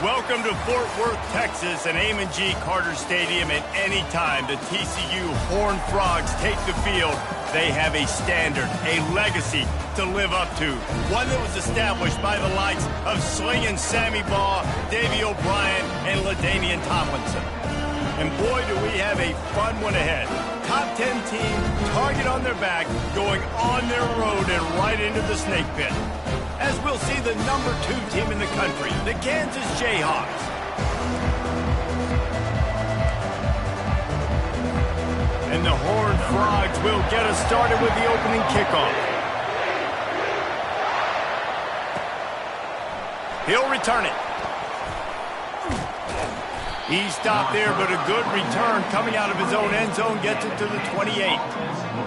Welcome to Fort Worth, Texas, and Amon G. Carter Stadium. And anytime the TCU Horned Frogs take the field, they have a standard, a legacy to live up to. One that was established by the likes of Slingin' Sammy Baugh, Davey O'Brien, and LaDainian Tomlinson. And boy, do we have a fun one ahead. Top 10 team, target on their back, going on their road and right into the snake pit. As we'll see the number 2 team in the country, the Kansas Jayhawks. And the Horned Frogs will get us started with the opening kickoff. He'll return it. He stopped there, but a good return coming out of his own end zone gets it to the 28.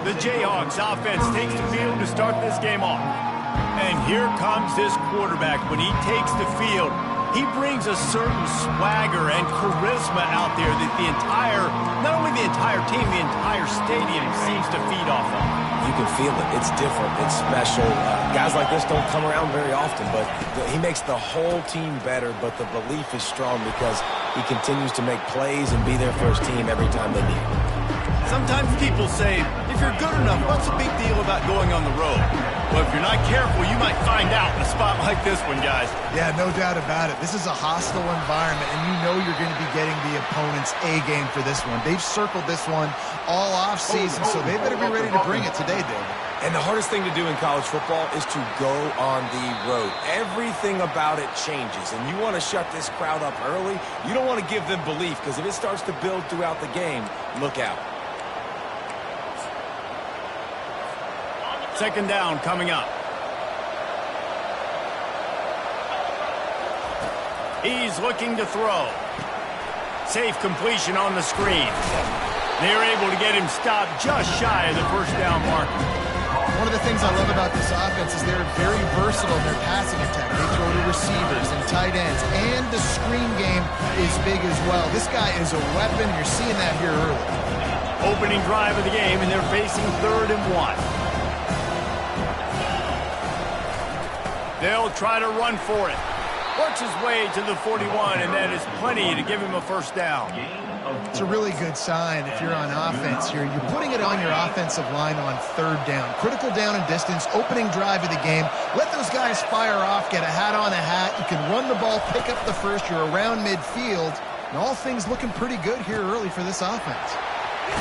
The Jayhawks offense takes the field to start this game off. And here comes this quarterback. When he takes the field, he brings a certain swagger and charisma out there that not only the entire team, the entire stadium seems to feed off of. You can feel it. It's different. It's special. Guys like this don't come around very often, but he makes the whole team better, but the belief is strong because he continues to make plays and be there for his team every time they need him. Sometimes people say, if you're good enough, what's the big deal about going on the road? Well, if you're not careful, you might find out in a spot like this one, guys. Yeah, no doubt about it. This is a hostile environment, and you know you're going to be getting the opponent's A game for this one. They've circled this one all offseason, so they better be ready to bring it today, David. And the hardest thing to do in college football is to go on the road. Everything about it changes, and you want to shut this crowd up early. You don't want to give them belief, because if it starts to build throughout the game, look out. Second down coming up. He's looking to throw. Safe completion on the screen. They're able to get him stopped just shy of the first down marker. One of the things I love about this offense is they're very versatile in their passing attack. They throw to receivers and tight ends, and the screen game is big as well. This guy is a weapon. You're seeing that here early. Opening drive of the game, and they're facing 3rd and 1. They'll try to run for it. Works his way to the 41, and that is plenty to give him a first down. It's a really good sign if you're on offense here. You're putting it on your offensive line on 3rd down. Critical down and distance, opening drive of the game. Let those guys fire off, get a hat on a hat. You can run the ball, pick up the first. You're around midfield. And all things looking pretty good here early for this offense.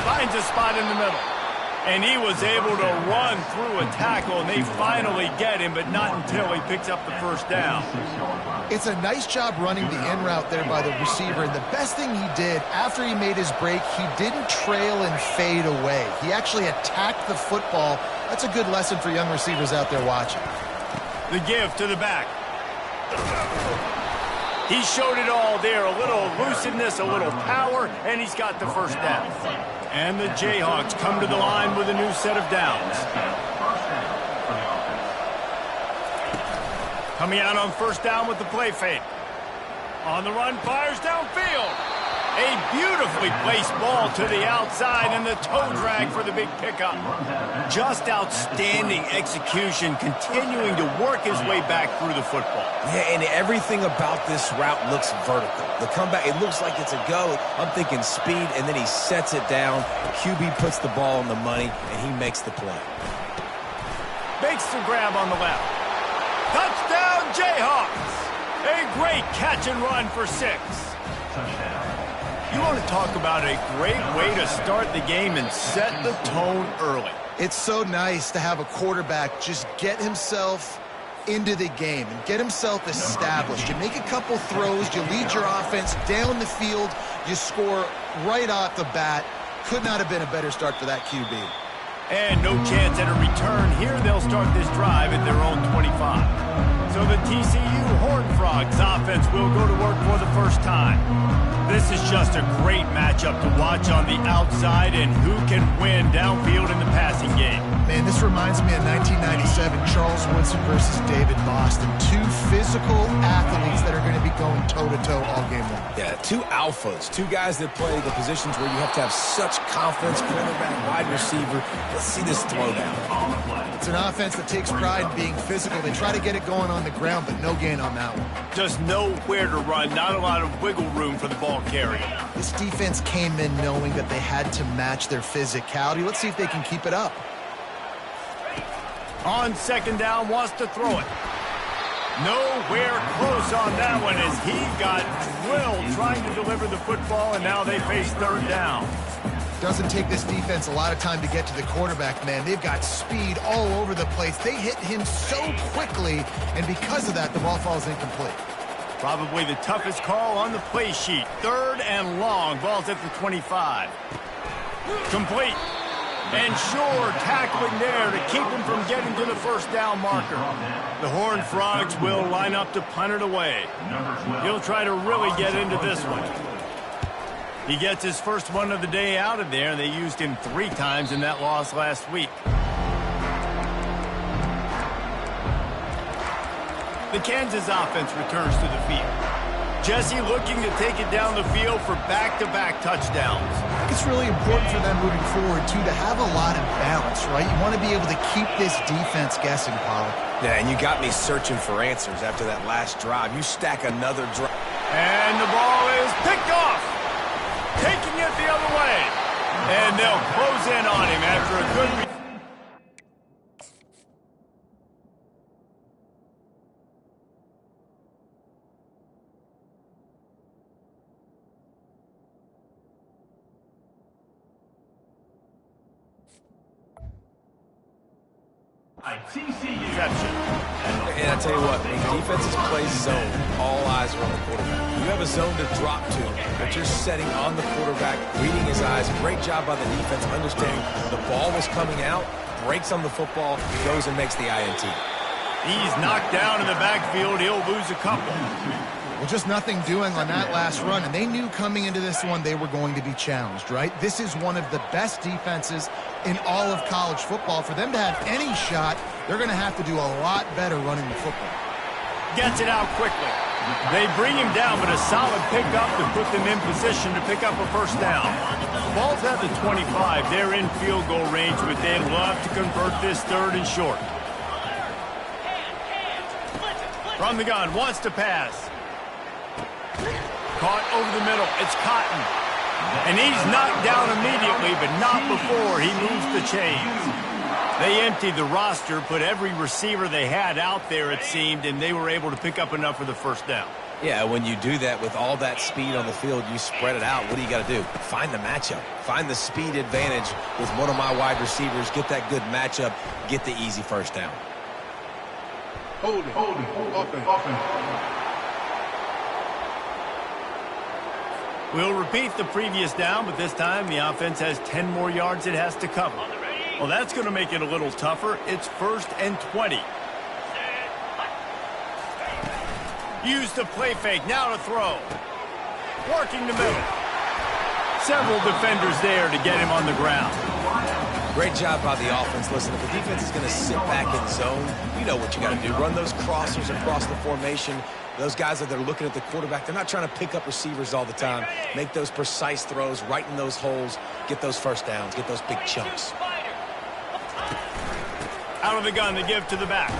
Finds a spot in the middle. And he was able to run through a tackle, and they finally get him, but not until he picks up the first down. It's a nice job running the in route there by the receiver, and the best thing he did after he made his break, he didn't trail and fade away. He actually attacked the football. That's a good lesson for young receivers out there watching. The give to the back. He showed it all there, a little elusiveness, a little power, and he's got the first down. And the Jayhawks come to the line with a new set of downs. Coming out on first down with the play fake. On the run, fires downfield. A beautifully placed ball to the outside, and the toe drag for the big pickup. Just outstanding execution, continuing to work his way back through the football. Yeah, and everything about this route looks vertical. The comeback, it looks like it's a go. I'm thinking speed, and then he sets it down. QB puts the ball on the money, and he makes the play. Makes the grab on the left. Touchdown, Jayhawks! A great catch and run for 6. Touchdown. You want to talk about a great way to start the game and set the tone early. It's so nice to have a quarterback just get himself into the game and get himself established. You make a couple throws, you lead your offense down the field, you score right off the bat. Could not have been a better start for that QB. And no chance at a return. Here they'll start this drive at their own 25. So the TCU Horned Frogs offense will go to work for the first time. This is just a great matchup to watch on the outside, and who can win downfield in the passing game. Man, this reminds me of 1997, Charles Woodson versus David Boston. 2 physical athletes that are going to be going toe-to-toe all game long. Yeah, 2 alphas, 2 guys that play the positions where you have to have such confidence, quarterback, wide receiver. Let's see this throwdown. It's an offense that takes pride in being physical. They try to get it going on the ground, but no gain on that one. Just nowhere to run, not a lot of wiggle room for the ball carrier. This defense came in knowing that they had to match their physicality. Let's see if they can keep it up. On second down, wants to throw it. Nowhere close on that one as he got drilled trying to deliver the football, and now they face third down. Doesn't take this defense a lot of time to get to the quarterback, man. They've got speed all over the place. They hit him so quickly, and because of that, the ball falls incomplete. Probably the toughest call on the play sheet. Third and long. Ball's at the 25. Complete. And sure, tackling there to keep him from getting to the first down marker. The Horned Frogs will line up to punt it away. He'll try to really get into this one. He gets his first one of the day out of there. They used him 3 times in that loss last week. The Kansas offense returns to the field. Jesse looking to take it down the field for back-to-back touchdowns. It's really important for them moving forward, too, to have a lot of balance, right? You want to be able to keep this defense guessing, Pollock. Yeah, and you got me searching for answers after that last drive. You stack another drive. And the ball is picked off. Taking it the other way. And they'll close in on him after a good... reception. And I tell you what, when defenses play zone, all eyes are on the quarterback. You have a zone to drop to, but you're setting on the quarterback, reading his eyes. Great job by the defense, understanding the ball was coming out, breaks on the football, goes and makes the INT. He's knocked down in the backfield. He'll lose a couple. Well, just nothing doing on that last run, and they knew coming into this one they were going to be challenged, right? This is one of the best defenses in all of college football. For them to have any shot, they're going to have to do a lot better running the football. Gets it out quickly. They bring him down, but a solid pickup to put them in position to pick up a first down. Ball's at the 25. They're in field goal range, but they'd love to convert this third and short. From the gun, wants to pass. Caught over the middle. It's Cotton. And he's knocked down immediately, but not before he moves the chains. They emptied the roster, put every receiver they had out there, it seemed, and they were able to pick up enough for the first down. Yeah, when you do that with all that speed on the field, you spread it out. What do you got to do? Find the matchup. Find the speed advantage with one of my wide receivers. Get that good matchup. Get the easy first down. Holding. We'll repeat the previous down, but this time the offense has 10 more yards it has to cover. Well, that's going to make it a little tougher. It's 1st and 20. Use the play fake. Now to throw. Working the middle. Several defenders there to get him on the ground. Great job by the offense. Listen, if the defense is going to sit back in zone, you know what you got to do. Run those crossers across the formation. Those guys that are looking at the quarterback, they're not trying to pick up receivers all the time. Make those precise throws, right in those holes, get those first downs, get those big chunks. Out of the gun to give to the back.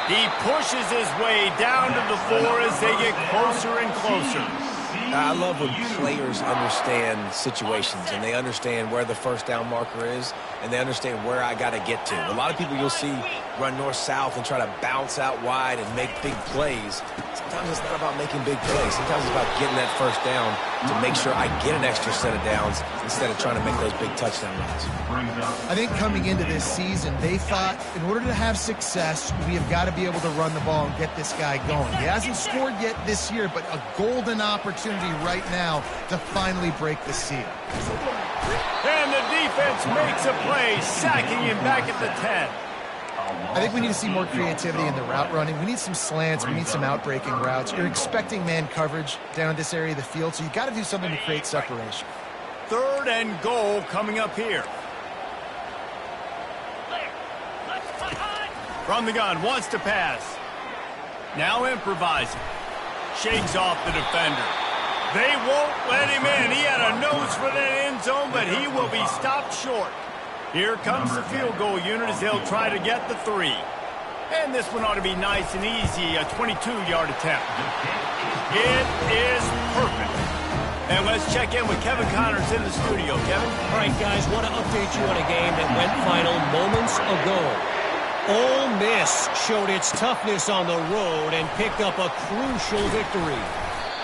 He pushes his way down to the floor as they get closer and closer. I love when players understand situations and they understand where the first down marker is and they understand where I got to get to. A lot of people you'll see run north-south and try to bounce out wide and make big plays. Sometimes it's not about making big plays. Sometimes it's about getting that first down to make sure I get an extra set of downs instead of trying to make those big touchdown runs. I think coming into this season, they thought in order to have success, we have got to be able to run the ball and get this guy going. He hasn't scored yet this year, but a golden opportunity right now to finally break the seal. And the defense makes a play, sacking him back at the 10. I think we need to see more creativity in the route running. We need some slants. We need some out-breaking routes. You're expecting man coverage down this area of the field, so you've got to do something to create separation. 3rd and goal coming up here. From the gun, wants to pass. Now improvising. Shakes off the defender. They won't let him in. He had a nose for that end zone, but he will be stopped short. Here comes the field goal unit as they'll try to get the 3. And this one ought to be nice and easy, a 22-yard attempt. It is perfect. And let's check in with Kevin Connors in the studio. Kevin? All right, guys, want to update you on a game that went final moments ago. Ole Miss showed its toughness on the road and picked up a crucial victory.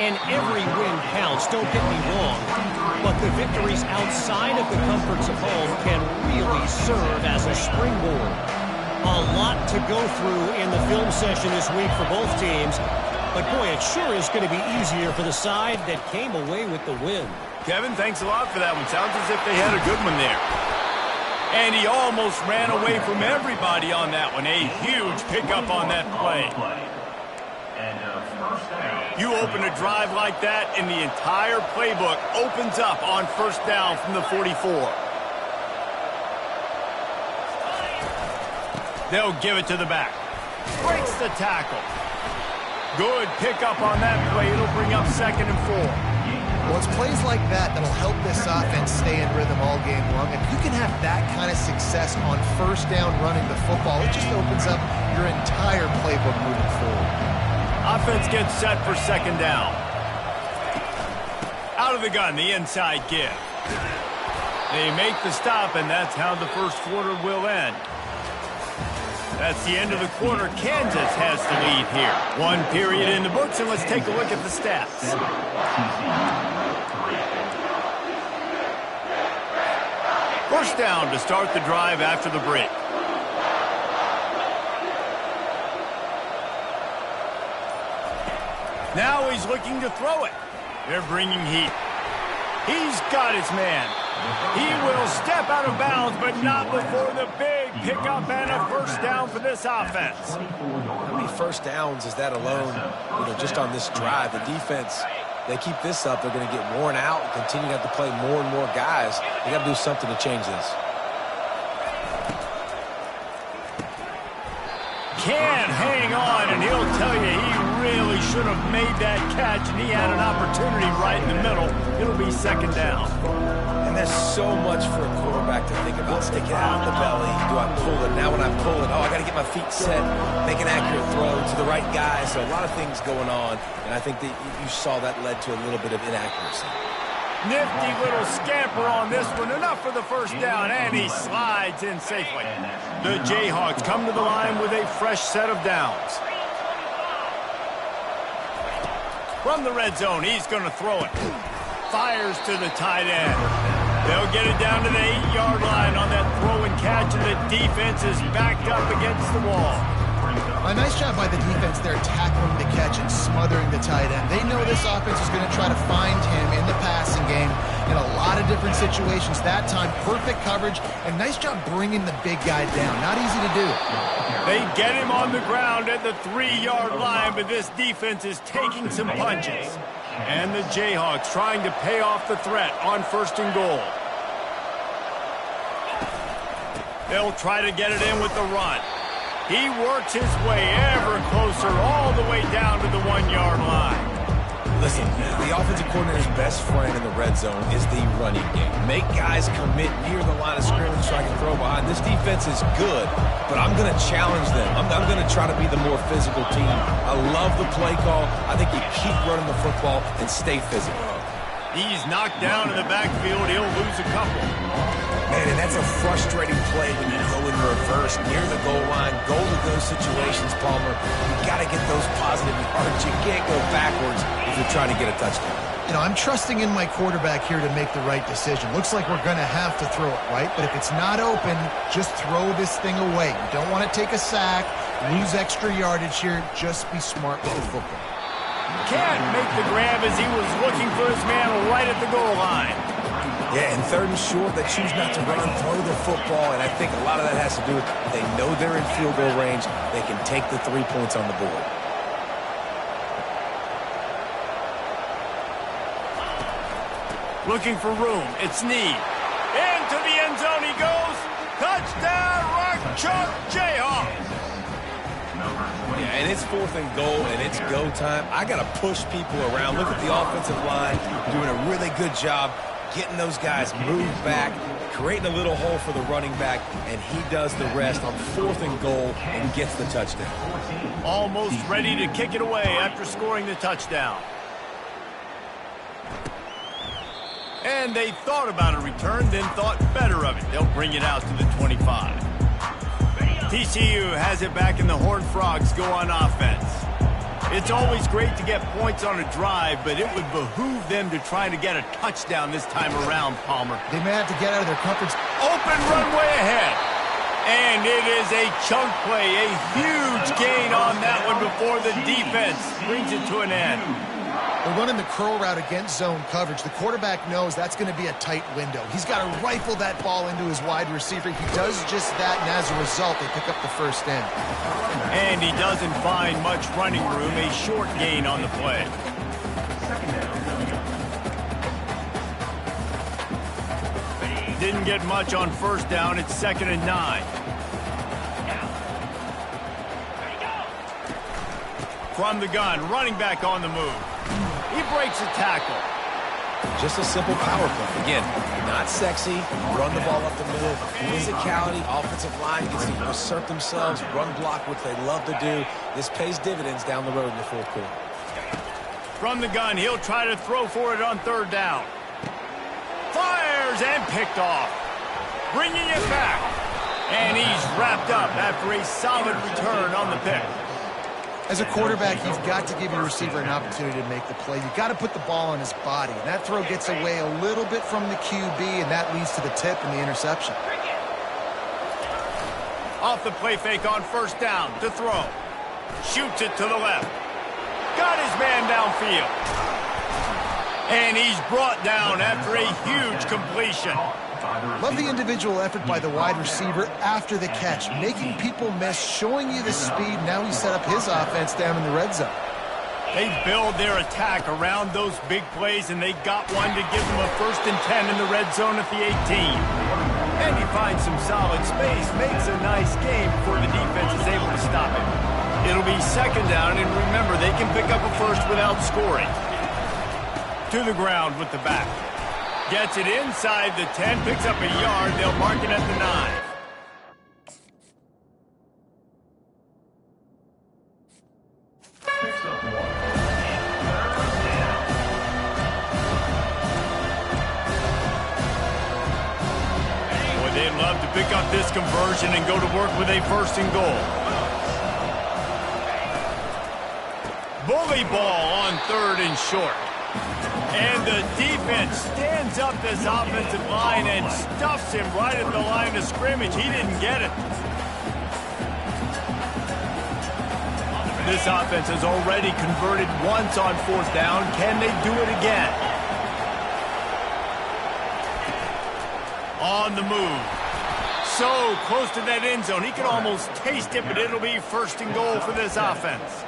And every win counts, don't get me wrong. But the victories outside of the comforts of home can really serve as a springboard. A lot to go through in the film session this week for both teams. But, boy, it sure is going to be easier for the side that came away with the win. Kevin, thanks a lot for that one. Sounds as if they had a good one there. And he almost ran away from everybody on that one. A huge pickup on that play. You open a drive like that, and the entire playbook opens up on first down from the 44. They'll give it to the back. Breaks the tackle. Good pickup on that play. It'll bring up 2nd and 4. Well, it's plays like that that'll help this offense stay in rhythm all game long. If you can have that kind of success on first down running the football, it just opens up your entire playbook moving forward. Offense gets set for 2nd down. Out of the gun, the inside give. They make the stop, and that's how the first quarter will end. That's the end of the quarter. Kansas has the lead here. One period in the books, and let's take a look at the stats. First down to start the drive after the break. Now he's looking to throw it. They're bringing heat. He's got his man. He will step out of bounds, but not before the big pickup and a first down for this offense. How many first downs is that alone, just on this drive? The defense, they keep this up, they're going to get worn out and continue to have to play more and more guys. They got to do something to change this. Can't hang on, and he'll tell you he really should have made that catch, and he had an opportunity right in the middle. It'll be 2nd down. And there's so much for a quarterback to think about. Stick it out in the belly. Do I pull it? Now when I pull it, I got to get my feet set, make an accurate throw to the right guy. So a lot of things going on, and I think that you saw that led to a little bit of inaccuracy. Nifty little scamper on this one. Enough for the first down, and he slides in safely. The Jayhawks come to the line with a fresh set of downs. From the red zone, he's going to throw it. Fires to the tight end. They'll get it down to the 8-yard line on that throw and catch, and the defense is backed up against the wall. A nice job by the defense there tackling the catch and smothering the tight end. They know this offense is going to try to find him in the passing game in a lot of different situations. That time, perfect coverage, and nice job bringing the big guy down. Not easy to do. They get him on the ground at the 3-yard line, but this defense is taking some punches. And the Jayhawks trying to pay off the threat on 1st and goal. They'll try to get it in with the run. He works his way ever closer all the way down to the 1-yard line. Listen, the offensive coordinator's best friend in the red zone is the running game. Make guys commit near the line of scrimmage so I can throw behind. This defense is good, but I'm going to challenge them. I'm going to try to be the more physical team. I love the play call. I think you keep running the football and stay physical. He's knocked down in the backfield. He'll lose a couple. Man, and that's a frustrating play when you go in reverse near the goal line. Go to those situations, Palmer. You got to get those positive yards. You can't go backwards if you're trying to get a touchdown. I'm trusting in my quarterback here to make the right decision. Looks like we're going to have to throw it, right? But if it's not open, just throw this thing away. You don't want to take a sack, lose extra yardage here. Just be smart with the football. Can't make the grab as he was looking for his man right at the goal line. Yeah, and 3rd and short, they choose not to run, throw the football, and I think a lot of that has to do with they know they're in field goal range. They can take the 3 points on the board. Looking for room. It's Need. Into the end zone he goes. Touchdown, Rock Chalk Jayhawks. Yeah, and it's 4th and goal, and it's go time. I got to push people around. Look at the offensive line doing a really good job getting those guys moved back, creating a little hole for the running back, and he does the rest on 4th and goal and gets the touchdown. Almost ready to kick it away after scoring the touchdown. And they thought about a return, then thought better of it. They'll bring it out to the 25. TCU has it back, and the Horned Frogs go on offense. It's always great to get points on a drive, but it would behoove them to try to get a touchdown this time around, Palmer. They may have to get out of their comfort zone. Open runway ahead. And it is a chunk play, a huge gain on that one before the defense brings it to an end. They're running the curl route against zone coverage. The quarterback knows that's going to be a tight window. He's got to rifle that ball into his wide receiver. He does just that, and as a result, they pick up the first in. And he doesn't find much running room, a short gain on the play. Didn't get much on first down. It's 2nd and 9. From the gun, running back on the move. He breaks a tackle. Just a simple power play. Again, not sexy, run the ball up the middle. Physicality, offensive line gets to assert themselves, run block, which they love to do. This pays dividends down the road in the 4th quarter. From the gun, he'll try to throw for it on 3rd down. Fires and picked off. Bringing it back. And he's wrapped up after a solid return on the pick. As a quarterback, you've got to give your receiver an opportunity to make the play. You've got to put the ball on his body. And that throw gets away a little bit from the QB, and that leads to the tip and the interception. Off the play fake on 1st down to throw. Shoots it to the left. Got his man downfield. And he's brought down after a huge completion. Love the individual effort by the wide receiver after the catch, making people miss, showing you the speed. Now he set up his offense down in the red zone. They build their attack around those big plays, and they got one to give them a 1st and 10 in the red zone at the 18. And he finds some solid space, makes a nice game before the defense is able to stop him. It'll be 2nd down, and remember, they can pick up a first without scoring. To the ground with the back. Gets it inside the 10, picks up a yard. They'll mark it at the 9. Boy, they'd love to pick up this conversion and go to work with a 1st and goal. Bully ball on 3rd and short. And the defense stands up this offensive line and stuffs him right at the line of scrimmage. He didn't get it. This offense has already converted once on 4th down. Can they do it again? On the move. So close to that end zone. He can almost taste it, but it'll be 1st and goal for this offense.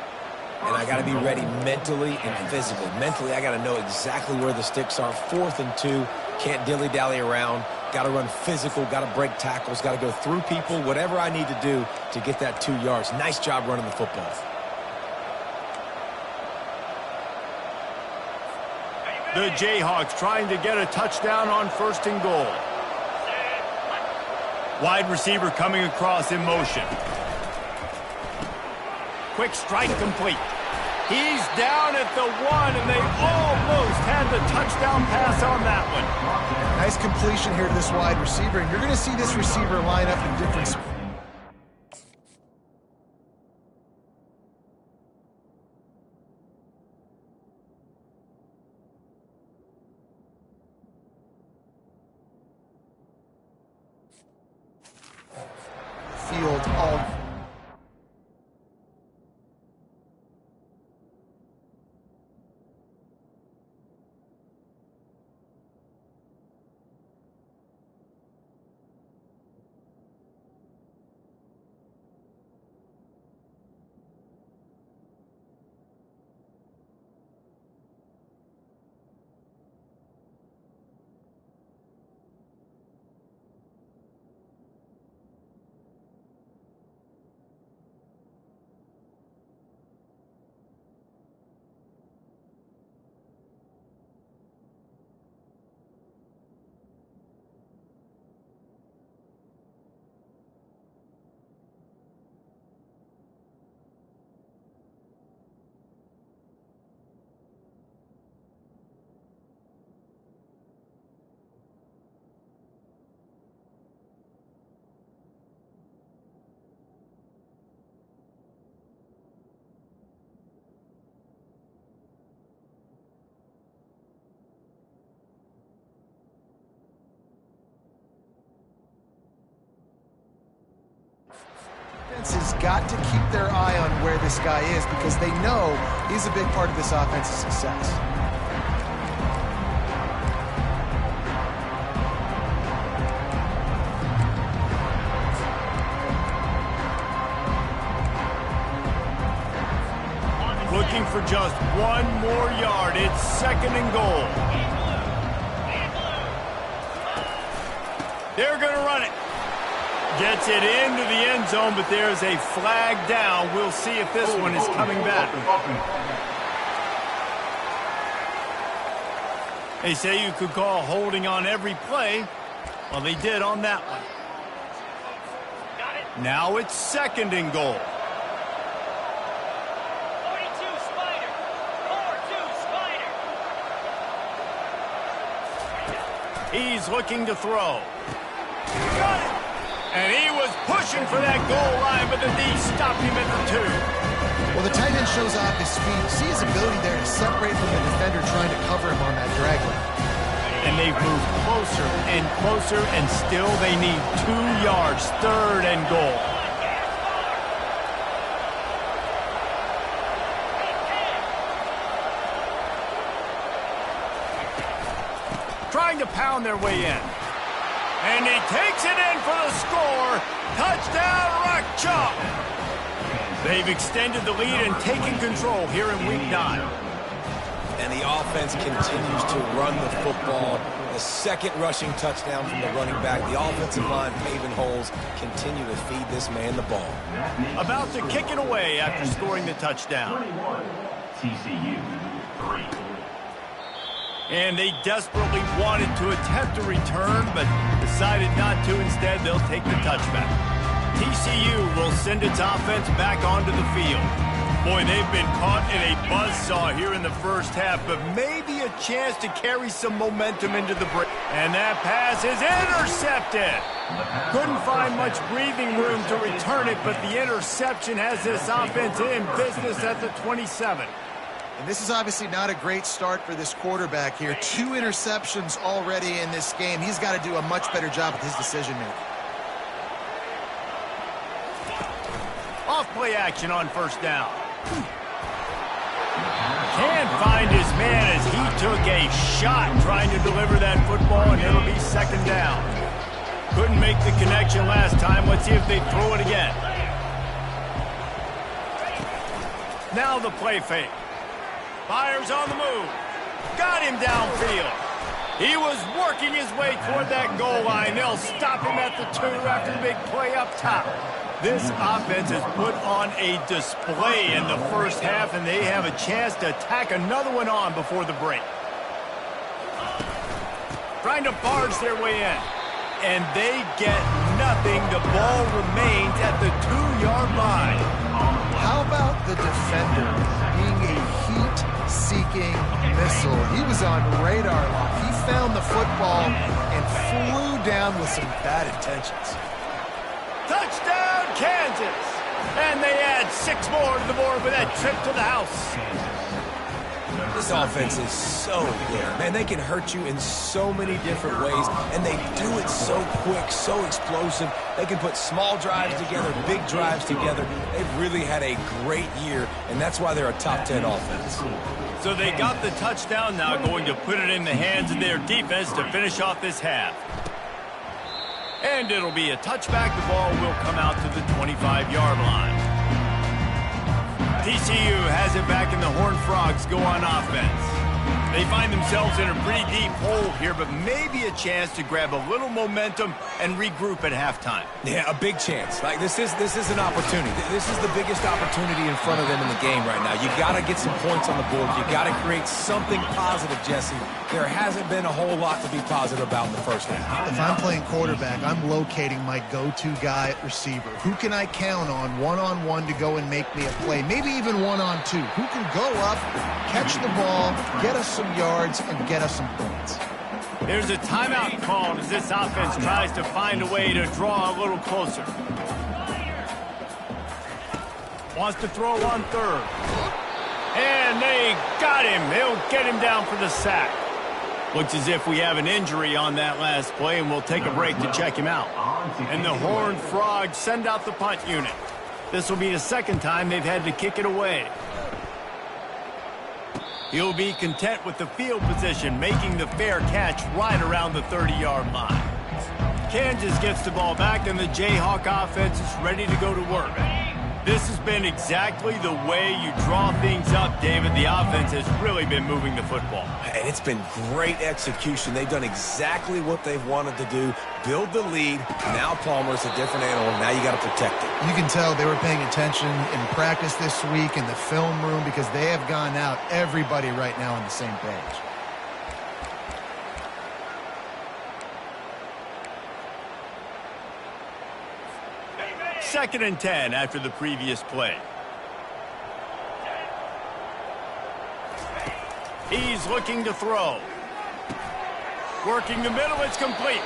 And I got to be ready mentally and physically. Mentally, I got to know exactly where the sticks are. 4th and 2, can't dilly-dally around. Got to run physical, got to break tackles, got to go through people, whatever I need to do to get that 2 yards. Nice job running the football. The Jayhawks trying to get a touchdown on 1st and goal. Wide receiver coming across in motion. Quick strike complete. He's down at the 1, and they almost had the touchdown pass on that one. Nice completion here to this wide receiver, and you're going to see this receiver line up in different spots. Field all. got to keep their eye on where this guy is because they know he's a big part of this offense's success. Looking for just one more yard. It's 2nd and goal. They're going to run it. Gets it into the end zone, but there's a flag down. We'll see if this one is coming back. They say you could call holding on every play. Well, they did on that one. Now it's 2nd and goal. He's looking to throw. Got it! And he was pushing for that goal line, but the D stopped him at the 2. Well, the tight end shows off his speed. See his ability there to separate from the defender trying to cover him on that drag route. And they've moved closer and closer, and still they need 2 yards. 3rd and goal. Trying to pound their way in. And he takes it in for the score. Touchdown, Rock Chalk. They've extended the lead and taken control here in Week 9. And the offense continues to run the football. The 2nd rushing touchdown from the running back. The offensive line paving holes continue to feed this man the ball. About to kick it away after scoring the touchdown. TCU 3. And they desperately wanted to attempt a return, but decided not to. Instead, they'll take the touchback. TCU will send its offense back onto the field. Boy, they've been caught in a buzzsaw here in the first half, but maybe a chance to carry some momentum into the break. And that pass is intercepted. Couldn't find much breathing room to return it, but the interception has this offense in business at the 27. And this is obviously not a great start for this quarterback here. 2 interceptions already in this game. He's got to do a much better job with his decision-making. Off-play action on 1st down. Can't find his man as he took a shot trying to deliver that football, and it'll be 2nd down. Couldn't make the connection last time. Let's see if they throw it again. Now the play fake. Fires on the move. Got him downfield. He was working his way toward that goal line. They'll stop him at the 2 after the big play up top. This offense has put on a display in the first half, and they have a chance to tack another one on before the break. Trying to barge their way in. And they get nothing. The ball remains at the 2-yard line. How about the defender being a heat-seeking missile? He was on radar lock. He found the football and flew down with some bad intentions. Touchdown, Kansas! And they add 6 more to the board with that trip to the house. This offense is so good. Man, they can hurt you in so many different ways, and they do it so quick, so explosive. They can put small drives together, big drives together. They've really had a great year, and that's why they're a top 10 offense. So they got the touchdown, now going to put it in the hands of their defense to finish off this half. And it'll be a touchback. The ball will come out to the 25-yard line. TCU has it back, and the Horned Frogs go on offense. They find themselves in a pretty deep hole here, but maybe a chance to grab a little momentum and regroup at halftime. Yeah, a big chance. Like this is an opportunity. This is the biggest opportunity in front of them in the game right now. You got to get some points on the board. You got to create something positive, Jesse. There hasn't been a whole lot to be positive about in the first half. If I'm playing quarterback, I'm locating my go-to guy at receiver. Who can I count on one-on-one to go and make me a play? Maybe even one-on-two. Who can go up, catch the ball, get us some yards, and get us some points? There's a timeout called as this offense tries to find a way to draw a little closer. Wants to throw on 3rd. And they got him. They'll get him down for the sack. Looks as if we have an injury on that last play, and we'll take a break to check him out. And the Horned Frogs send out the punt unit. This will be the second time they've had to kick it away. He'll be content with the field position, making the fair catch right around the 30-yard line. Kansas gets the ball back, and the Jayhawk offense is ready to go to work. This has been exactly the way you draw things up, David. The offense has really been moving the football. And it's been great execution. They've done exactly what they've wanted to do. Build the lead. Now Palmer's a different animal. Now you got to protect it. You can tell they were paying attention in practice this week in the film room because they have gone out, everybody right now on the same page. Second and 10 after the previous play. He's looking to throw. Working the middle, it's complete.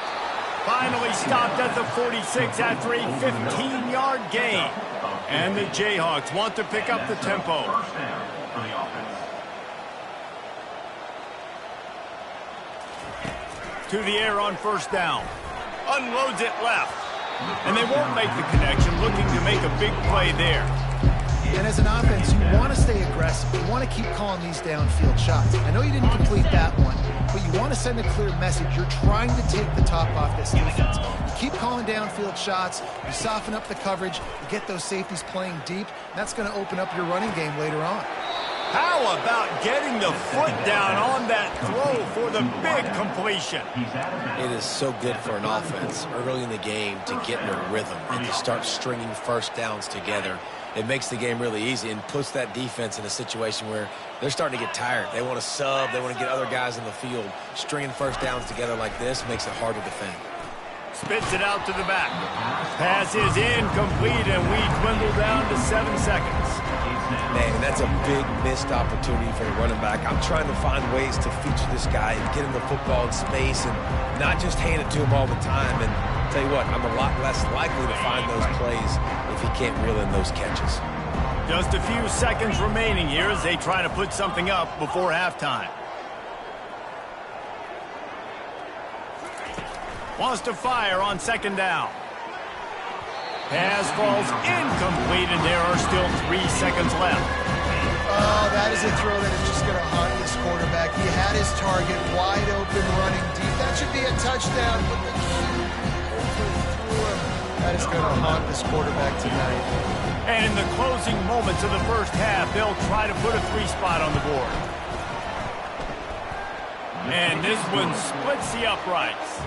Finally stopped at the 46 after a 15-yard gain. And the Jayhawks want to pick up the tempo. First down for the offense. To the air on first down. Unloads it left. And they won't make the connection, looking to make a big play there. And as an offense, you want to stay aggressive. You want to keep calling these downfield shots. I know you didn't complete that one, but you want to send a clear message. You're trying to take the top off this defense. You keep calling downfield shots. You soften up the coverage. You get those safeties playing deep. That's going to open up your running game later on. How about getting the foot down on that throw for the big completion? It is so good for an offense early in the game to get in a rhythm and to start stringing first downs together. It makes the game really easy and puts that defense in a situation where they're starting to get tired. They want to sub. They want to get other guys in the field. Stringing first downs together like this makes it hard to defend. Spits it out to the back. Pass is incomplete, and we dwindle down to 7 seconds. Man, that's a big missed opportunity for the running back. I'm trying to find ways to feature this guy and get him the football in space and not just hand it to him all the time. And tell you what, I'm a lot less likely to find those plays if he can't reel in those catches. Just a few seconds remaining here as they try to put something up before halftime. Wants to fire on second down. Pass falls incomplete, and there are still 3 seconds left. Oh, that is a throw that is just going to haunt this quarterback. He had his target wide open, running deep. That should be a touchdown, but the QB overthrew him. That is going to haunt this quarterback tonight. And in the closing moments of the first half, they'll try to put a 3 spot on the board. And this one splits the uprights.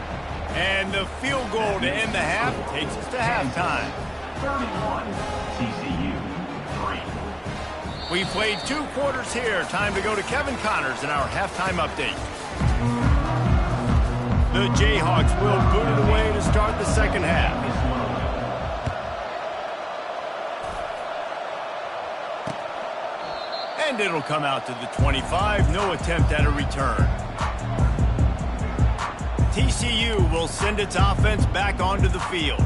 And the field goal to end the half takes us to halftime. 31, TCU 3. We played 2 quarters here. Time to go to Kevin Connors in our halftime update. The Jayhawks will boot it away to start the second half. And it'll come out to the 25. No attempt at a return. TCU will send its offense back onto the field.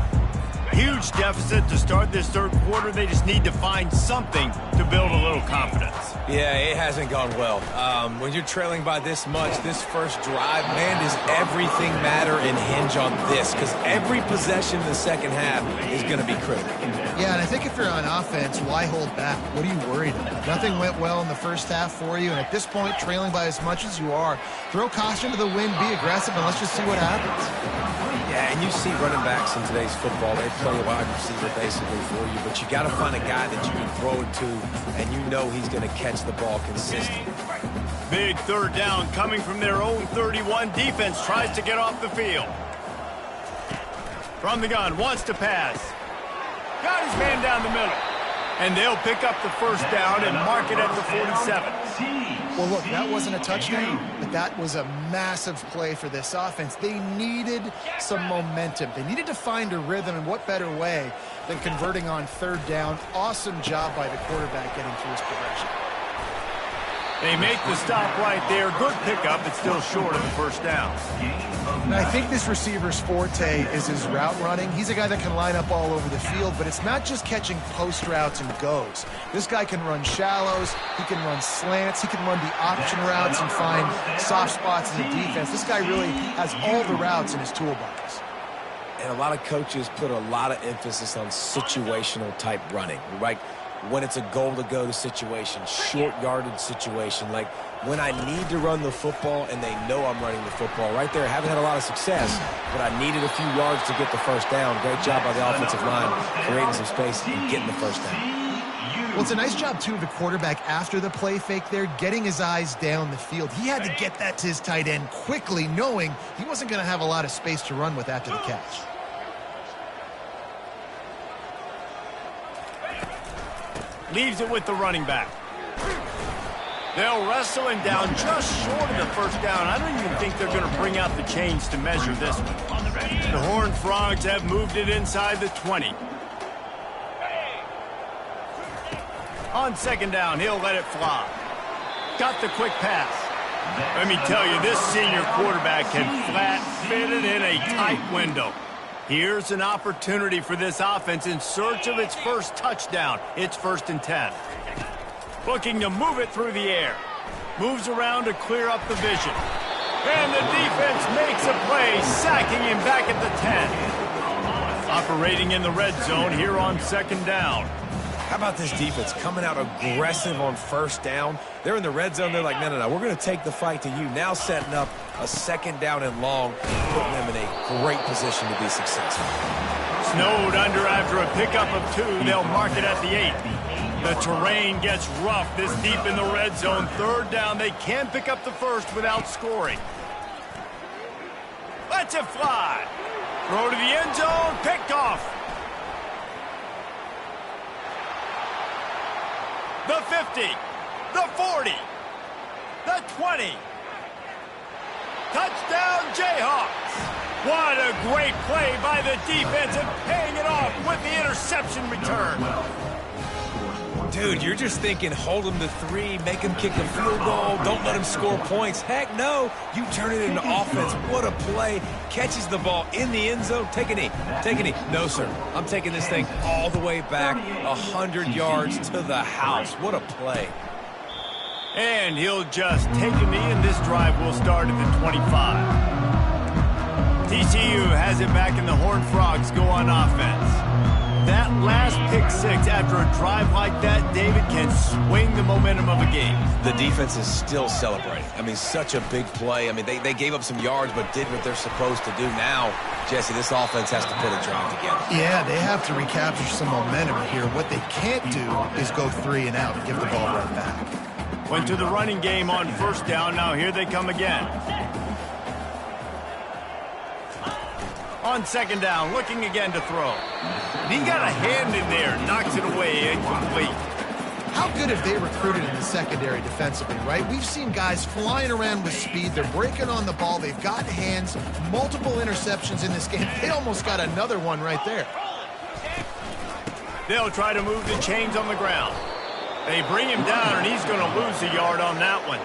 Huge deficit to start this third quarter. They just need to find something to build a little confidence. Yeah, it hasn't gone well. When you're trailing by this much, this first drive, man, does everything matter and hinge on this? Because every possession in the second half is going to be critical. Yeah, and I think if you're on offense, why hold back? What are you worried about? Nothing went well in the first half for you, and at this point, trailing by as much as you are, throw caution to the wind, be aggressive, and let's just see what happens. Yeah, and you see running backs in today's football, they play a wide receiver basically for you, but you got to find a guy that you can throw it to, and you know he's going to catch the ball consistently. Big third down coming from their own 31. Defense tries to get off the field. From the gun, wants to pass. Got his man down the middle. And they'll pick up the first down and mark it at the 47. Well, look, that wasn't a touchdown, but that was a massive play for this offense. They needed some momentum. They needed to find a rhythm, and what better way than converting on third down. Awesome job by the quarterback getting through his progression. They make the stop right there. Good pickup, but still short of the first down. And I think this receiver's forte is his route running. He's a guy that can line up all over the field, but it's not just catching post routes and goes. This guy can run shallows, he can run slants, he can run the option routes and find soft spots in the defense. This guy really has all the routes in his toolbox. And a lot of coaches put a lot of emphasis on situational type running, right? When it's a goal-to-go situation, short yardage situation, like when I need to run the football and they know I'm running the football. Right there, I haven't had a lot of success, but I needed a few yards to get the first down. Great job by the offensive line, creating some space and getting the first down. Well, it's a nice job, too, of the quarterback after the play fake there, getting his eyes down the field. He had to get that to his tight end quickly, knowing he wasn't going to have a lot of space to run with after the catch. Leaves it with the running back. They'll wrestle him down just short of the first down. I don't even think they're going to bring out the chains to measure this one. The Horned Frogs have moved it inside the 20. On second down, he'll let it fly. Got the quick pass. Let me tell you, this senior quarterback can flat fit it in a tight window. Here's an opportunity for this offense in search of its first touchdown. It's 1st and 10. Looking to move it through the air. Moves around to clear up the vision. And the defense makes a play, sacking him back at the 10. Operating in the red zone here on second down. How about this defense coming out aggressive on first down? They're in the red zone. They're like, no, we're going to take the fight to you. Now setting up a second down and long, putting them in a great position to be successful. Snowed under after a pickup of 2. They'll mark it at the 8. The terrain gets rough this deep in the red zone. Third down, they can pick up the first without scoring. Lets it fly. Throw to the end zone, picked off. The 50, the 40, the 20. Touchdown, Jayhawks. What a great play by the defense and paying it off with the interception return. Dude, you're just thinking, hold them to 3, make them kick a field goal, don't let them score points. Heck no, you turn it into offense. What a play. Catches the ball in the end zone. Take a knee. Take a knee. No, sir. I'm taking this thing all the way back 100 yards to the house. What a play. And he'll just take a knee, and this drive will start at the 25. TCU has it back, and the Horned Frogs go on offense. That last pick 6 after a drive like that, David, can swing the momentum of a game. The defense is still celebrating. I mean, such a big play. I mean, they gave up some yards but did what they're supposed to do. Now, Jesse, this offense has to put a drive together. Yeah, they have to recapture some momentum here. What they can't do is go 3 and out and give the ball right back. Went to the running game on first down. Now here they come again. On second down, looking again to throw. He got a hand in there, knocks it away, incomplete. How good have they recruited in the secondary defensively, right? We've seen guys flying around with speed. They're breaking on the ball. They've got hands, multiple interceptions in this game. They almost got another one right there. They'll try to move the chains on the ground. They bring him down, and he's going to lose a yard on that one.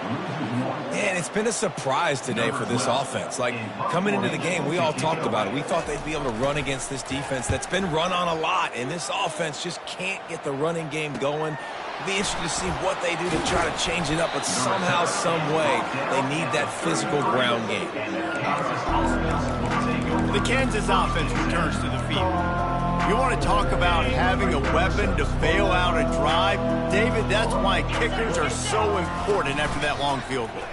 And it's been a surprise today for this offense. Like, coming into the game, we all talked about it. We thought they'd be able to run against this defense that's been run on a lot, and this offense just can't get the running game going. It'll be interesting to see what they do to try to change it up, but somehow, some way, they need that physical ground game. The Kansas offense returns to the field. You want to talk about having a weapon to bail out a drive? David, that's why kickers are so important after that long field goal.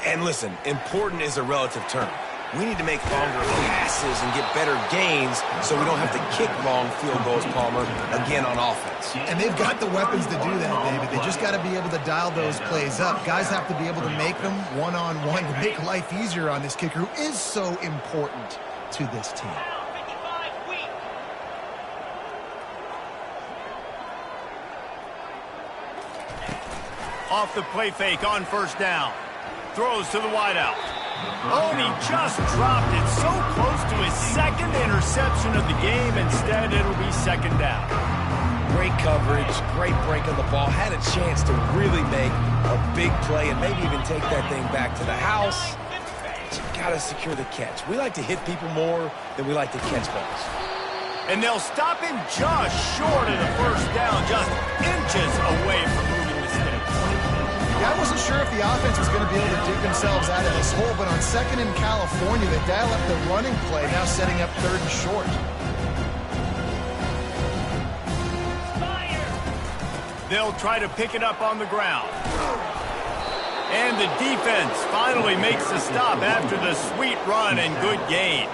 And listen, important is a relative term. We need to make longer passes and get better gains so we don't have to kick long field goals, Palmer, again on offense. And they've got the weapons to do that, David. They just got to be able to dial those plays up. Guys have to be able to make them one-on-one to make life easier on this kicker who is so important to this team. Off the play fake on first down. Throws to the wideout. Oh, he just dropped it so close to his second interception of the game. Instead, it'll be second down. Great coverage, great break on the ball. Had a chance to really make a big play and maybe even take that thing back to the house. But you got to secure the catch. We like to hit people more than we like to catch balls. And they'll stop him just short of the first down, just inches away from moving the sticks. Yeah, I wasn't sure if the offense was going to be able to dig themselves out of this hole, but on 2nd in California, they dial up the running play, now setting up 3rd and short. They'll try to pick it up on the ground. And the defense finally makes the stop after the sweet run and good gain.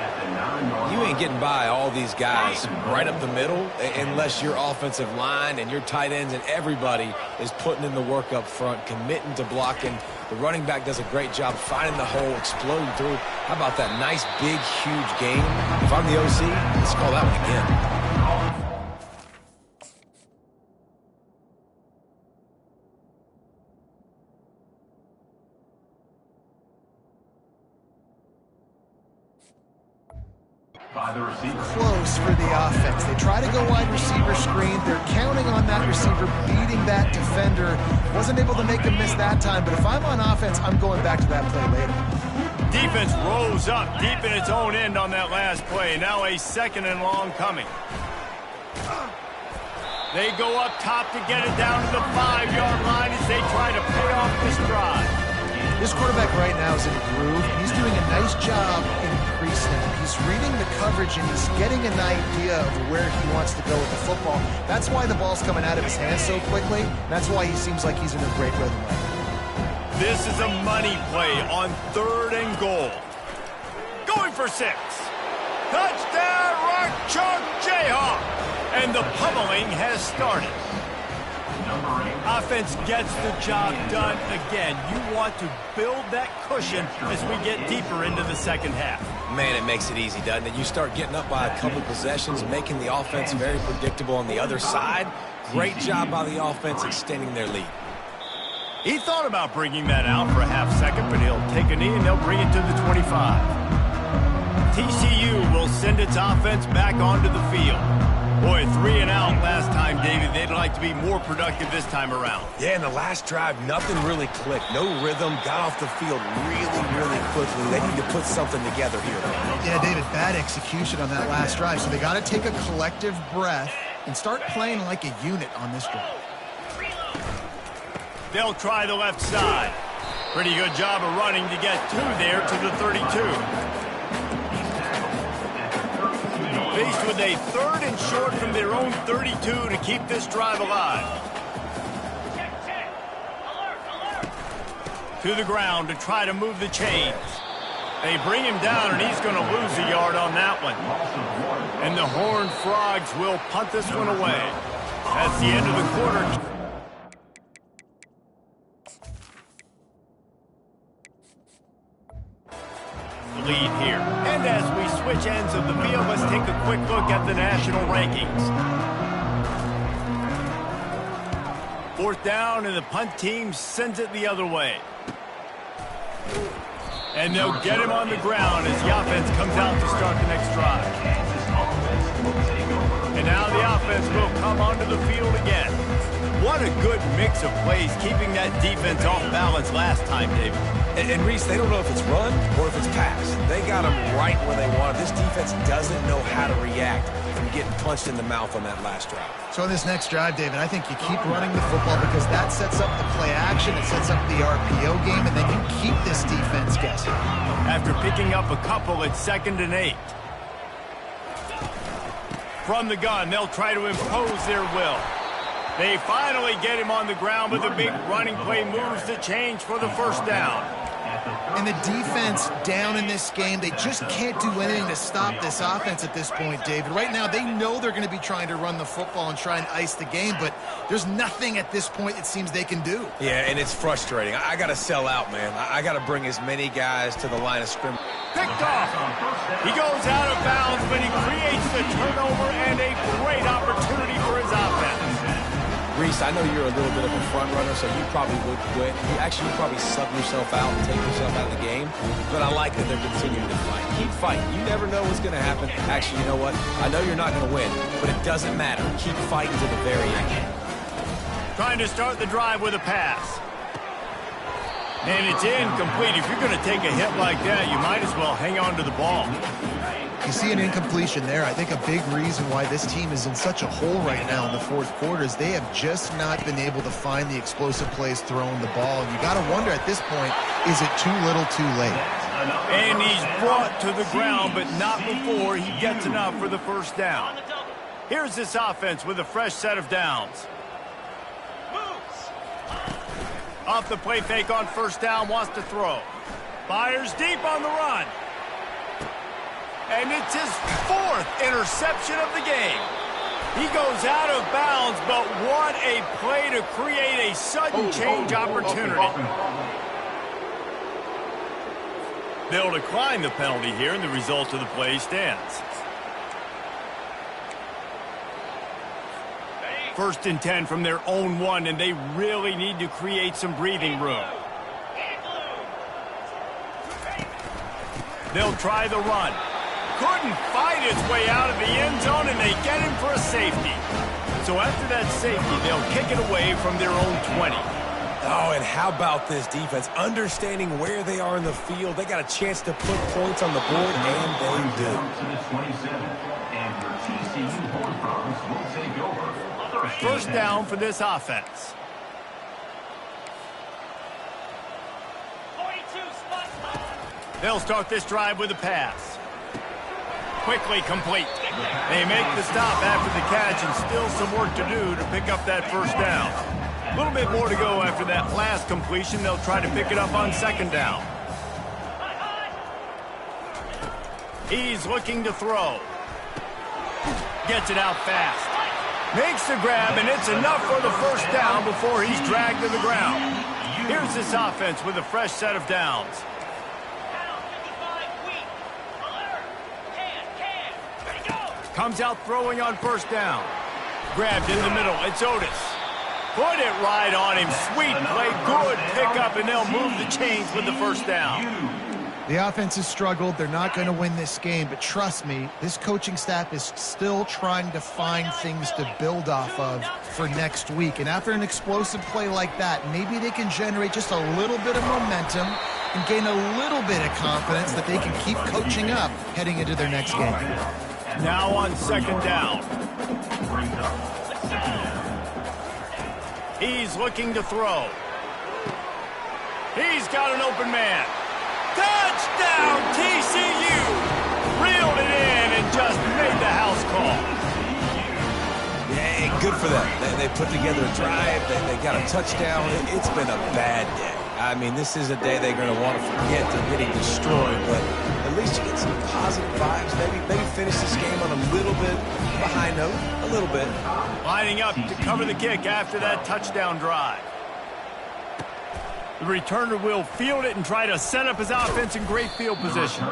You ain't getting by all these guys right up the middle unless your offensive line and your tight ends and everybody is putting in the work up front, committing to blocking. The running back does a great job finding the hole, exploding through. How about that nice, big, huge gain? If I'm the OC, let's call that one again. By the receiver. Close for the offense. They try to go wide receiver screen. They're counting on that receiver beating that defender. Wasn't able to make a miss that time, but if I'm on offense, I'm going back to that play later. Defense rose up deep in its own end on that last play. Now a 2nd and long coming. They go up top to get it down to the 5-yard line as they try to pay off this drive. This quarterback right now is in a groove. He's doing a nice job in pre-snap. He's reading the coverage, and he's getting an idea of where he wants to go with the football. That's why the ball's coming out of his hands so quickly. That's why he seems like he's in a great rhythm right now. This is a money play on 3rd and goal. Going for 6. Touchdown, Rock Chalk Jayhawk! And the pummeling has started. Offense gets the job done again. You want to build that cushion as we get deeper into the 2nd half. Man, it makes it easy, doesn't it? You start getting up by a couple possessions, making the offense very predictable on the other side. Great job by the offense extending their lead. He thought about bringing that out for a half-second, but he'll take a knee and they'll bring it to the 25. TCU will send its offense back onto the field. Boy, 3 and out last time, David. They'd like to be more productive this time around. Yeah, in the last drive, nothing really clicked. No rhythm, got off the field really quickly. They need to put something together here. Yeah, David, bad execution on that last drive. So they got to take a collective breath and start playing like a unit on this drive. They'll try the left side. Pretty good job of running to get through there to the 32. Faced with a 3rd and short from their own 32 to keep this drive alive. To the ground to try to move the chains. They bring him down, and he's going to lose a yard on that one. And the Horned Frogs will punt this one away. That's the end of the quarter. Lead here. And as we switch ends of the field, let's take a quick look at the national rankings. 4th down, and the punt team sends it the other way. And they'll get him on the ground as the offense comes out to start the next drive. And now the offense will come onto the field again. What a good mix of plays, keeping that defense off balance last time, David. And Reese, they don't know if it's run or if it's pass. They got them right where they want it. This defense doesn't know how to react from getting punched in the mouth on that last drive. So on this next drive, David, I think you keep running the football because that sets up the play action, it sets up the RPO game, and then you keep this defense guessing. After picking up a couple, it's 2nd and 8. From the gun, they'll try to impose their will. They finally get him on the ground, but the big running play moves the change for the 1st down. And the defense down in this game, they just can't do anything to stop this offense at this point, David. Right now, they know they're going to be trying to run the football and try and ice the game, but there's nothing at this point it seems they can do. Yeah, and it's frustrating. I got to sell out, man. I got to bring as many guys to the line of scrimmage. Picked off. He goes out of bounds, but he creates the turnover and a great opportunity for his offense. Reese, I know you're a little bit of a front runner, so you probably would quit. You probably sub yourself out and take yourself out of the game. But I like that they're continuing to fight. Keep fighting. You never know what's going to happen. Actually, you know what? I know you're not going to win, but it doesn't matter. Keep fighting to the very end. Trying to start the drive with a pass. And it's incomplete. If you're going to take a hit like that, you might as well hang on to the ball. you see an incompletion there. I think a big reason why this team is in such a hole right now in the fourth quarter is they have just not been able to find the explosive plays throwing the ball. And you got to wonder at this point, is it too little too late? And he's brought to the ground, but not before he gets enough for the first down. Here's this offense with a fresh set of downs. Off the play fake on first down, wants to throw. Fires deep on the run. And it's his fourth interception of the game. He goes out of bounds, but what a play to create a sudden change opportunity. They'll decline the penalty here, and the result of the play stands. First and 10 from their own 1, and they really need to create some breathing room. They'll try the run. Couldn't fight his way out of the end zone, and they get him for a safety. So after that safety, they'll kick it away from their own 20. Oh, and how about this defense? Understanding where they are in the field. They got a chance to put points on the board, and they do. First down for this offense. They'll start this drive with a pass. Quickly complete. They make the stop after the catch, and still some work to do to pick up that first down. A little bit more to go after that last completion. They'll try to pick it up on second down. He's looking to throw. Gets it out fast. Makes the grab, and it's enough for the first down before he's dragged to the ground. Here's this offense with a fresh set of downs. Comes out throwing on first down. Grabbed in the middle. It's Otis. Put it right on him. Sweet play. Good pickup, and they'll move the chains with the first down. The offense has struggled. They're not going to win this game, but trust me, this coaching staff is still trying to find things to build off of for next week. And after an explosive play like that, maybe they can generate just a little bit of momentum and gain a little bit of confidence that they can keep coaching up heading into their next game. Now on second down. He's looking to throw. He's got an open man. Touchdown, TCU! Reeled it in and just made the house call. Yeah, good for them. They put together a drive. They got a touchdown. It's been a bad day. I mean, this is a day they're going to want to forget. They're getting destroyed, but at least you get some positive vibes. Maybe finish this game on a little bit behind note, a little bit. Lining up to cover the kick after that touchdown drive. The returner will field it and try to set up his offense in great field position.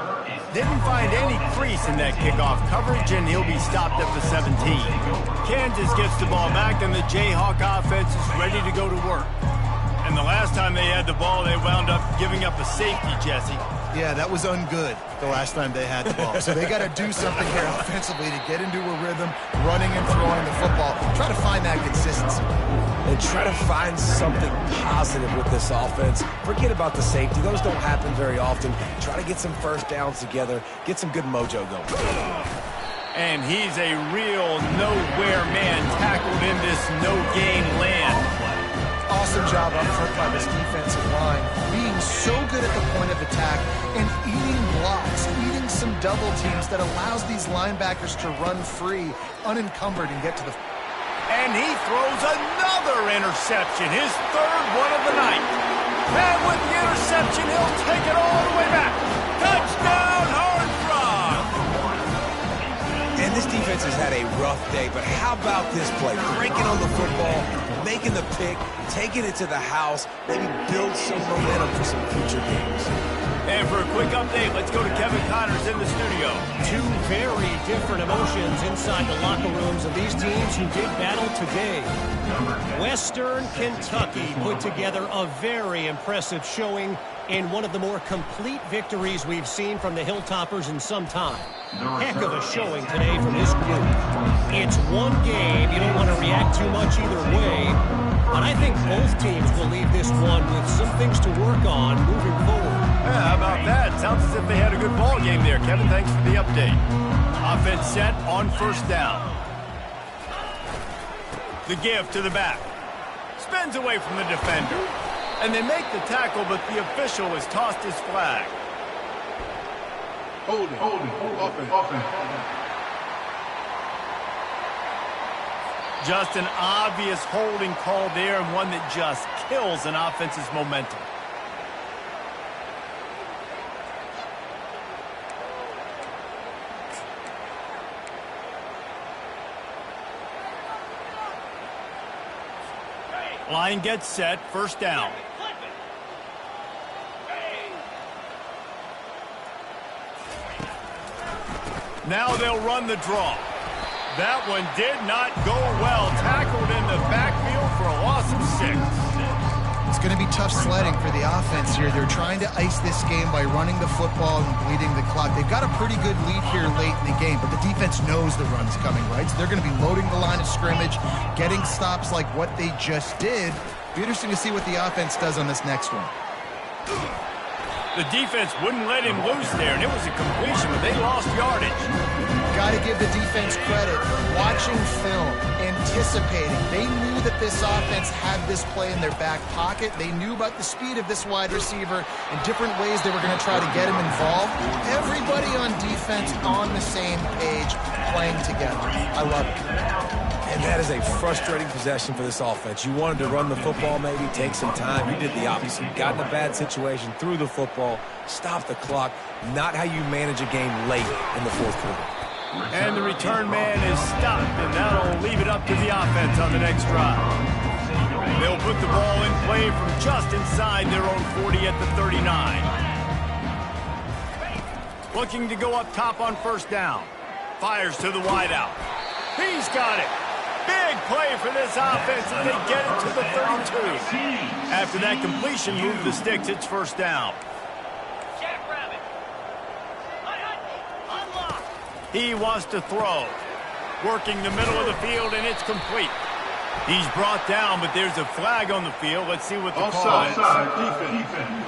Didn't find any crease in that kickoff coverage, and he'll be stopped at the 17. Kansas gets the ball back, and the Jayhawk offense is ready to go to work. And the last time they had the ball, they wound up giving up a safety, Jesse. Yeah, that was ungood the last time they had the ball. So they got to do something here offensively to get into a rhythm, running and throwing the football. Try to find that consistency. And try to find something positive with this offense. Forget about the safety. Those don't happen very often. Try to get some first downs together. Get some good mojo going. And he's a real nowhere man tackled in this no-gain land. Awesome job up front by this defensive line, being so good at the point of attack and eating blocks, eating some double teams that allows these linebackers to run free, unencumbered, and get to the... And he throws another interception, his third one of the night. And with the interception, he'll take it all the way back. Touchdown, Horned Frog! And this defense has had a rough day, but how about this play? Breaking on the football, making the pick, taking it to the house, maybe build some momentum for some future games. And for a quick update, let's go to Kevin Connors in the studio. Two very different emotions inside the locker rooms of these teams who did battle today. Western Kentucky put together a very impressive showing in one of the more complete victories we've seen from the Hilltoppers in some time. Heck of a showing today from this group. It's one game. You don't want to react too much either way. But I think both teams will leave this one with some things to work on moving forward. Yeah, how about that? Sounds as if they had a good ball game there. Kevin, thanks for the update. Offense set on first down. The give to the back. Spins away from the defender. And they make the tackle, but the official has tossed his flag. Holding. Offense. Just an obvious holding call there, and one that just kills an offense's momentum. Line gets set, first down. Now they'll run the draw. That one did not go well. Tackled in the backfield for a loss of 6. It's going to be tough sledding for the offense here. They're trying to ice this game by running the football and bleeding the clock. They've got a pretty good lead here late in the game, but the defense knows the run's coming, right? So they're going to be loading the line of scrimmage, getting stops like what they just did. Be interesting to see what the offense does on this next one. The defense wouldn't let him loose there, and it was a completion, but they lost yardage. Got to give the defense credit. Watching film, anticipating. They knew that this offense had this play in their back pocket. They knew about the speed of this wide receiver and different ways they were going to try to get him involved. Everybody on defense on the same page, playing together. I love it. And that is a frustrating possession for this offense. You wanted to run the football, maybe take some time. You did the opposite. Got in a bad situation, threw the football, stopped the clock. Not how you manage a game late in the fourth quarter. And the return man is stopped, and that'll leave it up to the offense on the next drive. They'll put the ball in play from just inside their own 40 at the 39. Looking to go up top on first down. Fires to the wideout. He's got it. Big play for this offense as they get it to the 32. After that completion, move the sticks, it's first down. He wants to throw. Working the middle of the field, and it's complete. He's brought down, but there's a flag on the field. Let's see what the call is. Defense.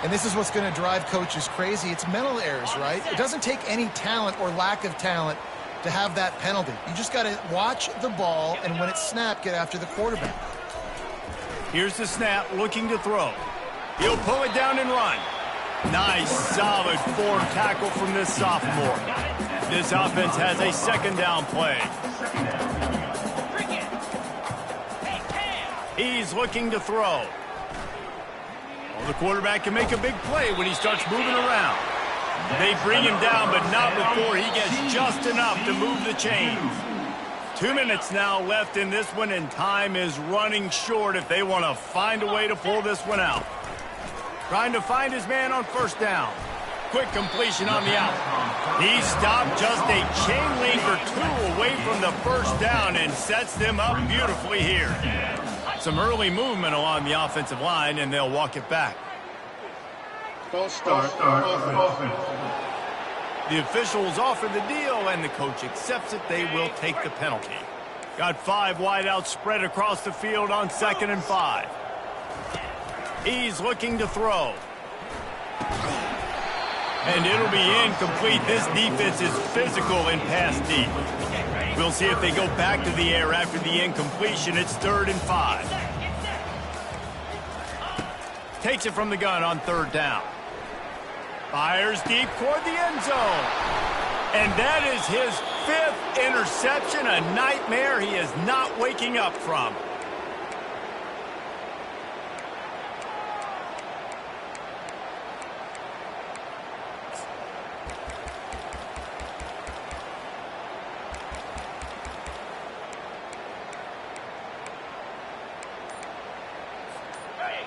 And this is what's going to drive coaches crazy. It's mental errors, right? It doesn't take any talent or lack of talent to have that penalty. You just got to watch the ball, and when it's snapped, get after the quarterback. Here's the snap, looking to throw. He'll pull it down and run. Nice, solid form tackle from this sophomore. This offense has a second down play. He's looking to throw. Well, the quarterback can make a big play when he starts moving around. They bring him down, but not before he gets just enough to move the chains. 2 minutes now left in this one, and time is running short if they want to find a way to pull this one out. Trying to find his man on first down. Quick completion on the out. He stopped just a chain link or 2 away from the first down and sets them up beautifully here. Some early movement along the offensive line, and they'll walk it back. False start. The officials offer the deal, and the coach accepts it. They will take the penalty. Got 5 wideouts spread across the field on 2nd and 5. He's looking to throw. And it'll be incomplete. This defense is physical in pass deep. We'll see if they go back to the air after the incompletion. It's 3rd and 5. Takes it from the gun on 3rd down. Fires deep toward the end zone. And that is his 5th interception, a nightmare he is not waking up from.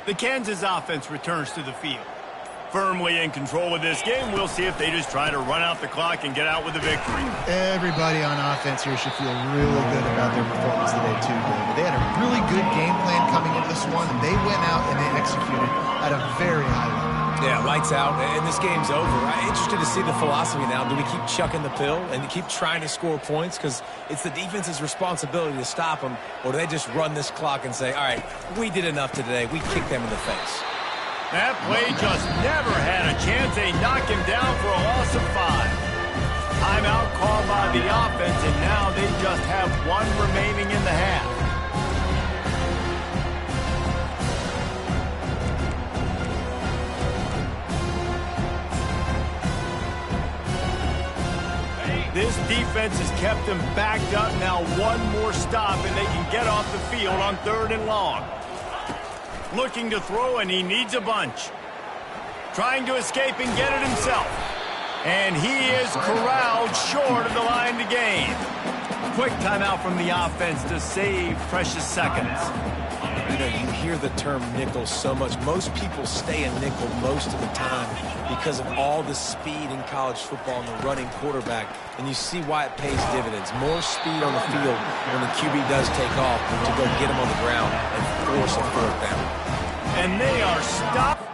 The Kansas offense returns to the field. Firmly in control of this game. We'll see if they just try to run out the clock and get out with a victory. Everybody on offense here should feel really good about their performance today, too, David. They had a really good game plan coming into this one, and they went out and they executed at a very high level. Yeah, lights out, and this game's over. I'm interested to see the philosophy now. Do we keep chucking the pill and keep trying to score points because it's the defense's responsibility to stop them, or do they just run this clock and say, all right, we did enough today. We kicked them in the face. That play just never had a chance. They knock him down for a loss of 5. Timeout called by the offense, and now they just have one remaining in the half. This defense has kept them backed up. Now one more stop, and they can get off the field on 3rd and long. Looking to throw, and he needs a bunch. Trying to escape and get it himself. And he is corralled short of the line to gain. Quick timeout from the offense to save precious seconds. You know, you hear the term nickel so much. Most people stay in nickel most of the time because of all the speed in college football and the running quarterback. And you see why it pays dividends. More speed on the field when the QB does take off to go get him on the ground and force a 4th down. And they are stopped.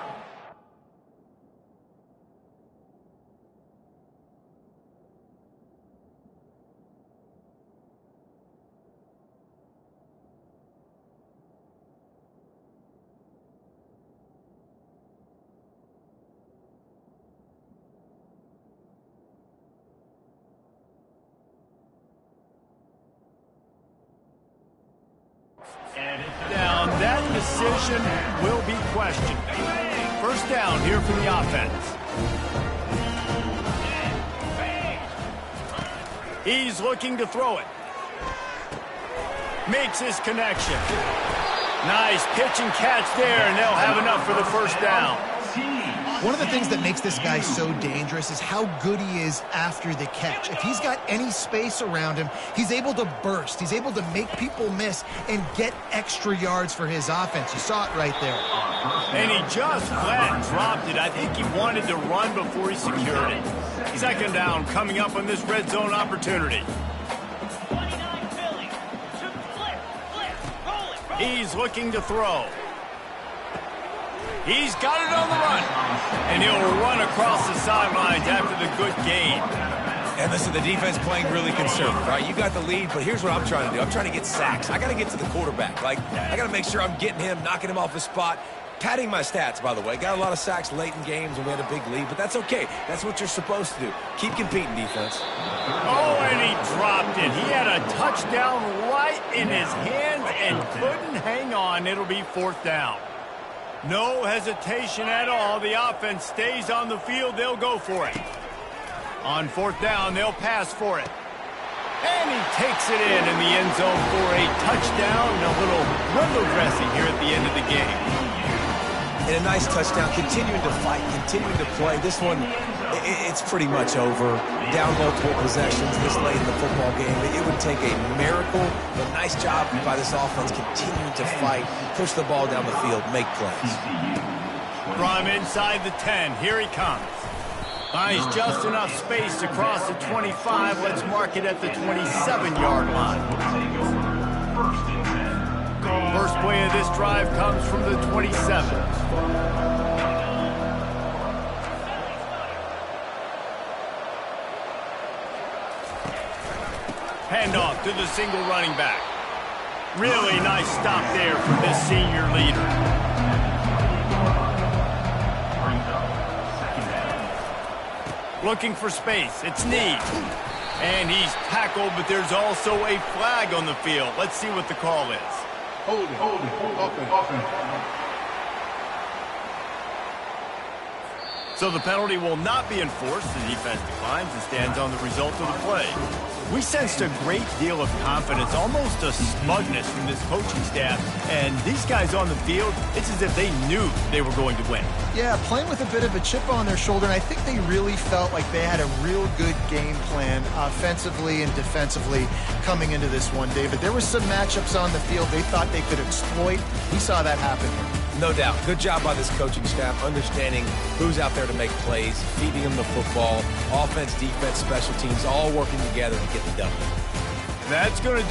Down. That decision will be questioned. 1st down here for the offense. He's looking to throw it. Makes his connection. Nice pitch and catch there, and they'll have enough for the 1st down. One of the things that makes this guy so dangerous is how good he is after the catch. If he's got any space around him, he's able to burst. He's able to make people miss and get extra yards for his offense. You saw it right there. And he just flat dropped it. I think he wanted to run before he secured it. 2nd down coming up on this red zone opportunity. He's looking to throw. He's got it on the run. And he'll run across the sidelines after the good gain. And listen, the defense playing really conservative, right? You got the lead, but here's what I'm trying to do. I'm trying to get sacks. I got to get to the quarterback. I got to make sure I'm getting him, knocking him off his spot. Padding my stats, by the way. Got a lot of sacks late in games when we had a big lead, but that's okay. That's what you're supposed to do. Keep competing, defense. Oh, and he dropped it. He had a touchdown right in his hands and couldn't hang on. It'll be 4th down. No hesitation at all. The offense stays on the field. They'll go for it. On 4th down, they'll pass for it. And he takes it in the end zone for a touchdown and a little window dressing here at the end of the game. And a nice touchdown, continuing to fight, continuing to play. This one, it's pretty much over. Down multiple possessions this late in the football game. It would take a miracle, but nice job by this offense continuing to fight, push the ball down the field, make plays. From inside the 10, here he comes. Finds just enough space to cross the 25. Let's mark it at the 27-yard line. First play of this drive comes from the 27. Handoff to the single running back. Really nice stop there from this senior leader. Looking for space. It's Need. And he's tackled, but there's also a flag on the field. Let's see what the call is. Hold it. Offense. So the penalty will not be enforced. The defense declines and stands on the result of the play. We sensed a great deal of confidence, almost a smugness from this coaching staff. And these guys on the field, it's as if they knew they were going to win. Yeah, playing with a bit of a chip on their shoulder, and I think they really felt like they had a real good game plan offensively and defensively coming into this one, David. There were some matchups on the field they thought they could exploit. We saw that happen here. No doubt. Good job by this coaching staff, understanding who's out there to make plays, feeding them the football, offense, defense, special teams, all working together to get the W. That's going to do